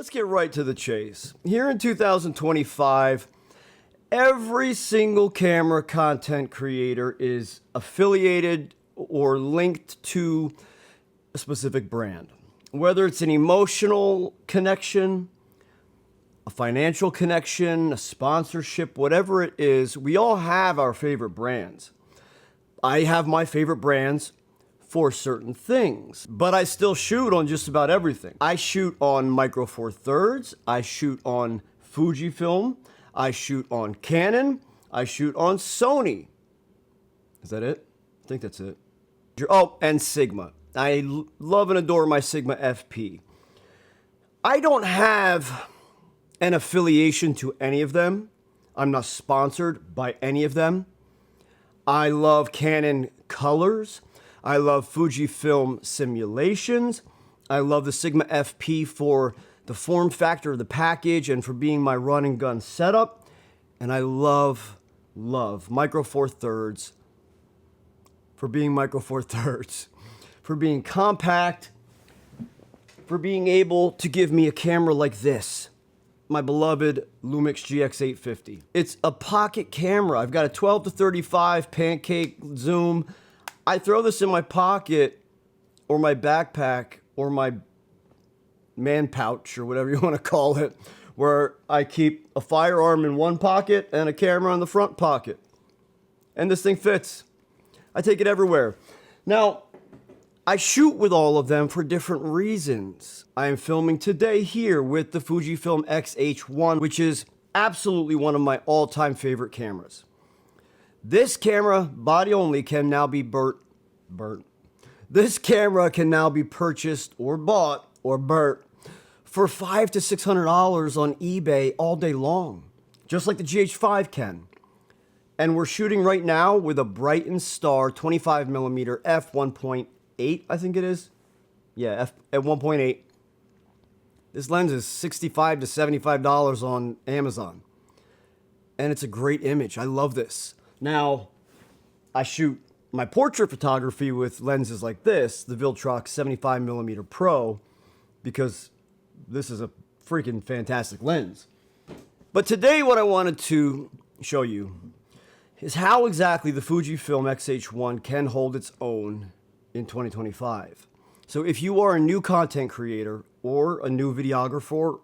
Let's get right to the chase. Here in 2025, every single camera content creator is affiliated or linked to a specific brand. Whether it's an emotional connection, a financial connection, a sponsorship, whatever it is, we all have our favorite brands. I have my favorite brands for certain things, but I still shoot on just about everything. I shoot on Micro Four Thirds, I shoot on Fujifilm, I shoot on Canon, I shoot on Sony. Is that it? I think that's it. Oh, and Sigma. I love and adore my Sigma FP. I don't have an affiliation to any of them. I'm not sponsored by any of them. I love Canon colors. I love Fujifilm simulations. I love the Sigma FP for the form factor of the package and for being my run and gun setup. And I love Micro Four Thirds for being Micro Four Thirds, for being compact, for being able to give me a camera like this, my beloved Lumix GX850. It's a pocket camera. I've got a 12 to 35 pancake zoom. I throw this in my pocket or my backpack or my man pouch or whatever you want to call it, where I keep a firearm in one pocket and a camera in the front pocket. And this thing fits. I take it everywhere. Now, I shoot with all of them for different reasons. I am filming today here with the Fujifilm X-H1, which is absolutely one of my all-time favorite cameras. This camera, body only, can now be This camera can now be purchased or bought or burnt for $500 to $600 on eBay all day long, just like the GH5 can. And we're shooting right now with a Brightin Star 25mm f1.8, I think it is. Yeah, at 1.8. This lens is $65 to $75 on Amazon. And it's a great image. I love this. Now, I shoot my portrait photography with lenses like this, the Viltrox 75mm Pro, because this is a freaking fantastic lens. But today what I wanted to show you is how exactly the Fujifilm X-H1 can hold its own in 2025. So if you are a new content creator or a new videographer,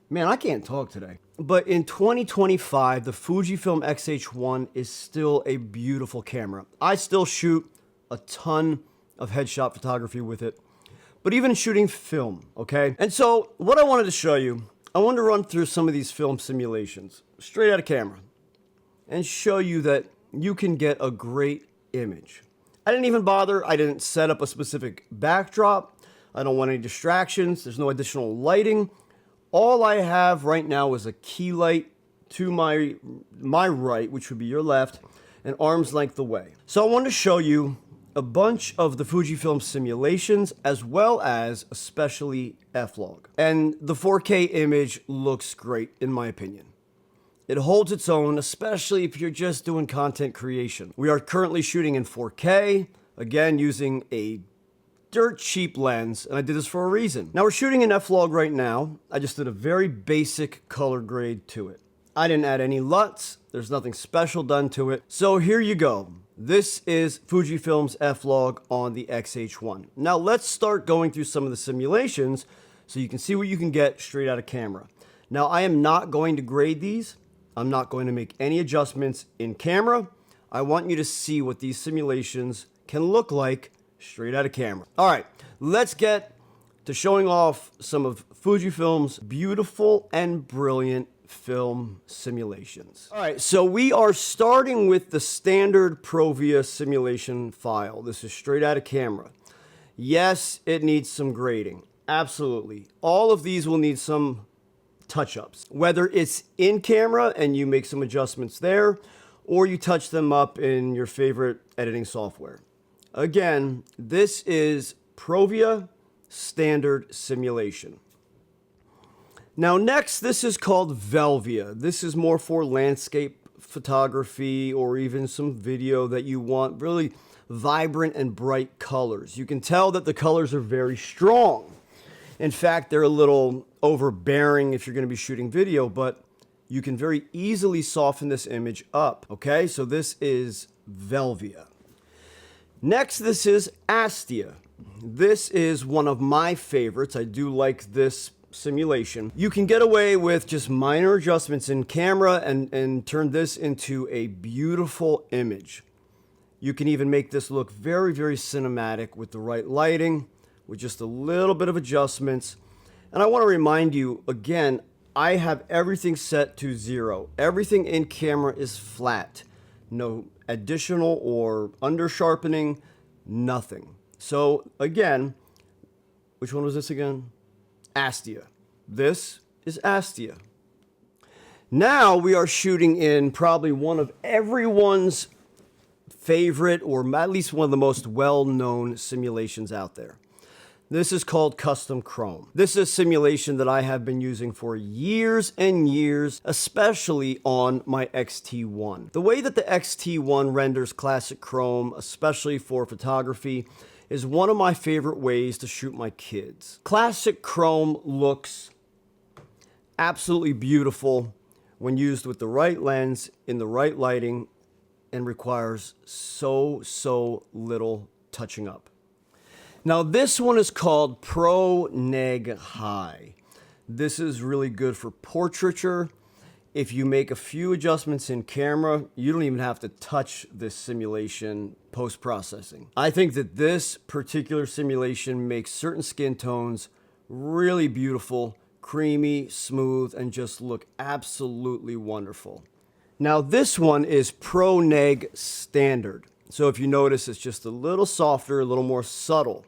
man, I can't talk today. But in 2025, the Fujifilm X-H1 is still a beautiful camera. I still shoot a ton of headshot photography with it, but even shooting film, okay? And so what I wanted to show you, I wanted to run through some of these film simulations straight out of camera and show you that you can get a great image. I didn't even bother. I didn't set up a specific backdrop. I don't want any distractions. There's no additional lighting. All I have right now is a key light to my right, which would be your left, and arm's length away. So I wanted to show you a bunch of the Fujifilm simulations as well as especially F-Log. And the 4K image looks great in my opinion. It holds its own, especially if you're just doing content creation. We are currently shooting in 4K, again using a dirt cheap lens, and I did this for a reason. Now we're shooting in F-Log right now. I just did a very basic color grade to it. I didn't add any LUTs. There's nothing special done to it. So here you go. This is Fujifilm's F-Log on the X-H1. Now let's start going through some of the simulations so you can see what you can get straight out of camera. Now I am not going to grade these. I'm not going to make any adjustments in camera. I want you to see what these simulations can look like straight out of camera. All right, let's get to showing off some of Fujifilm's beautiful and brilliant film simulations. All right, so we are starting with the standard Provia simulation file. This is straight out of camera. Yes, it needs some grading. Absolutely. All of these will need some touch-ups. Whether it's in camera and you make some adjustments there, or you touch them up in your favorite editing software. Again, this is Provia standard simulation. Now next, this is called Velvia. This is more for landscape photography or even some video that you want really vibrant and bright colors. You can tell that the colors are very strong. In fact, they're a little overbearing if you're going to be shooting video, but you can very easily soften this image up. Okay, so this is Velvia. Next, this is Astia. This is one of my favorites. I do like this simulation. You can get away with just minor adjustments in camera and turn this into a beautiful image. You can even make this look very, very cinematic with the right lighting, with just a little bit of adjustments. And I want to remind you, again, I have everything set to 0. Everything in camera is flat. No additional or under sharpening, nothing. So again, which one was this again? Astia. This is Astia. Now we are shooting in probably one of everyone's favorite, or at least one of the most well-known simulations out there. This is called Custom Chrome. This is a simulation that I have been using for years and years, especially on my XT1. The way that the XT1 renders classic chrome, especially for photography, is one of my favorite ways to shoot my kids. Classic chrome looks absolutely beautiful when used with the right lens, in the right lighting, and requires so little touching up. Now this one is called Pro Neg High. This is really good for portraiture. If you make a few adjustments in camera, you don't even have to touch this simulation post-processing. I think that this particular simulation makes certain skin tones really beautiful, creamy, smooth, and just look absolutely wonderful. Now this one is Pro Neg Standard. So if you notice, it's just a little softer, a little more subtle.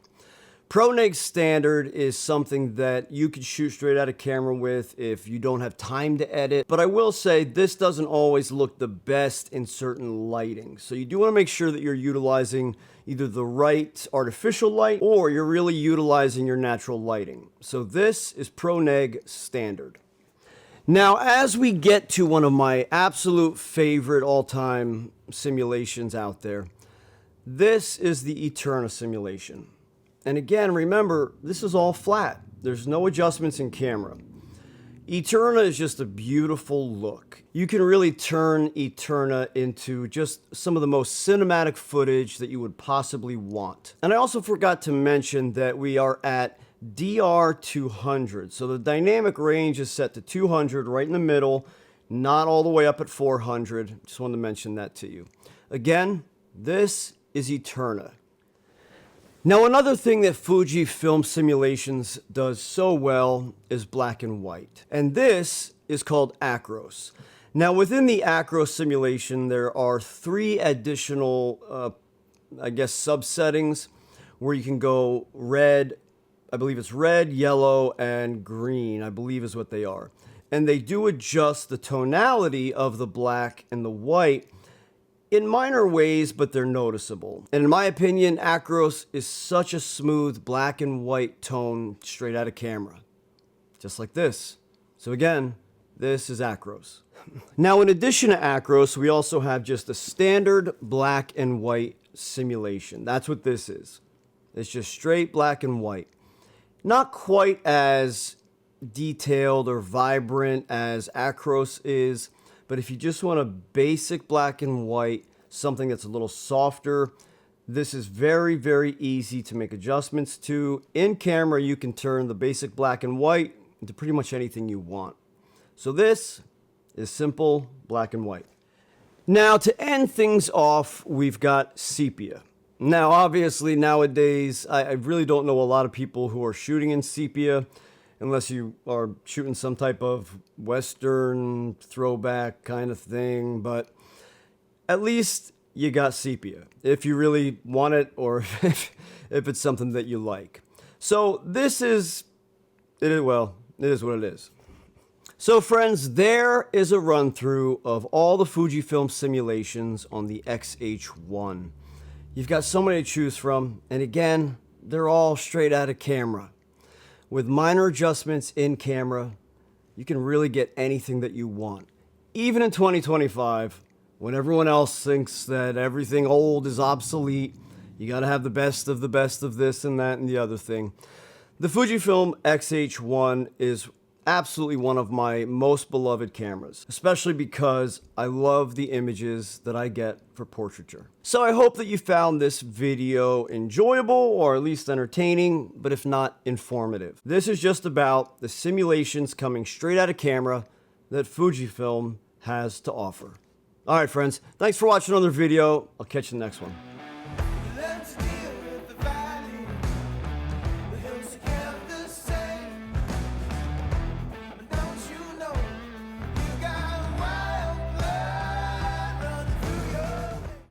Pro Neg Standard is something that you can shoot straight out of camera with if you don't have time to edit. But I will say this doesn't always look the best in certain lighting. So you do want to make sure that you're utilizing either the right artificial light or you're really utilizing your natural lighting. So this is Pro Neg Standard. Now, as we get to one of my absolute favorite all-time simulations out there, this is the Eterna simulation. And again, remember, this is all flat. There's no adjustments in camera. Eterna is just a beautiful look. You can really turn Eterna into just some of the most cinematic footage that you would possibly want. And I also forgot to mention that we are at DR200. So the dynamic range is set to 200 right in the middle, not all the way up at 400. Just wanted to mention that to you. Again, this is Eterna. Now, another thing that Fujifilm Simulations does so well is black and white. And this is called Acros. Now, within the Acros simulation, there are 3 additional, subsettings where you can go red. I believe it's red, yellow, and green, I believe is what they are. And they do adjust the tonality of the black and the white in minor ways, but they're noticeable. And in my opinion, Acros is such a smooth black and white tone straight out of camera. Just like this. So again, this is Acros. Now, in addition to Acros, we also have just a standard black and white simulation. That's what this is. It's just straight black and white. Not quite as detailed or vibrant as Acros is, but if you just want a basic black and white, something that's a little softer, this is very, very easy to make adjustments to. In camera, you can turn the basic black and white into pretty much anything you want. So this is simple black and white. Now, to end things off, we've got sepia. Now, obviously, nowadays, I really don't know a lot of people who are shooting in sepia, unless you are shooting some type of Western throwback kind of thing, but at least you got sepia, if you really want it, or if it's something that you like. So this is, it is what it is. So friends, there is a run through of all the Fujifilm simulations on the X-H1. You've got so many to choose from, and again, they're all straight out of camera. With minor adjustments in camera, you can really get anything that you want. Even in 2025, when everyone else thinks that everything old is obsolete, you gotta have the best of this and that and the other thing. The Fujifilm X-H1 is absolutely one of my most beloved cameras, especially because I love the images that I get for portraiture. So I hope that you found this video enjoyable, or at least entertaining, but if not, informative. This is just about the simulations coming straight out of camera that Fujifilm has to offer. All right, friends, thanks for watching another video. I'll catch you in the next one.